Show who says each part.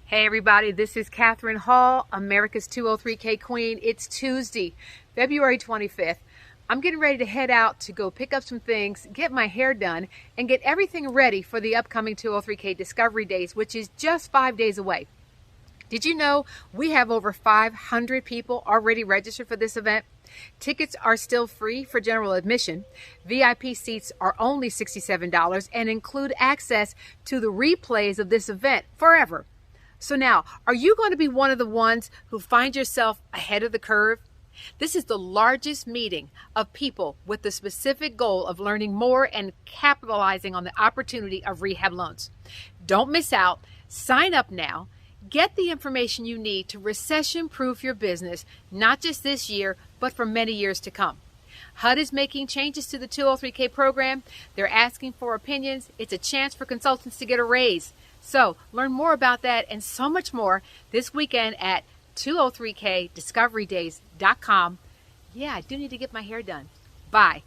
Speaker 1: Hey everybody, this is Catherine Hall, America's 203K Queen. It's Tuesday, February 25th. I'm getting ready to head out to go pick up some things, get my hair done, and get everything ready for the upcoming 203K Discovery Days, which is just 5 days away. Did you know we have over 500 people already registered for this event? Tickets are still free for general admission. VIP seats are only $67 and include access to the replays of this event forever. So now, are you going to be one of the ones who find yourself ahead of the curve? This is the largest meeting of people with the specific goal of learning more and capitalizing on the opportunity of rehab loans. Don't miss out. Sign up now. Get the information you need to recession-proof your business, not just this year, but for many years to come. HUD is making changes to the 203K program. They're asking for opinions. It's a chance for consultants to get a raise. So learn more about that and so much more this weekend at 203kdiscoverydays.com. Yeah, I do need to get my hair done. Bye.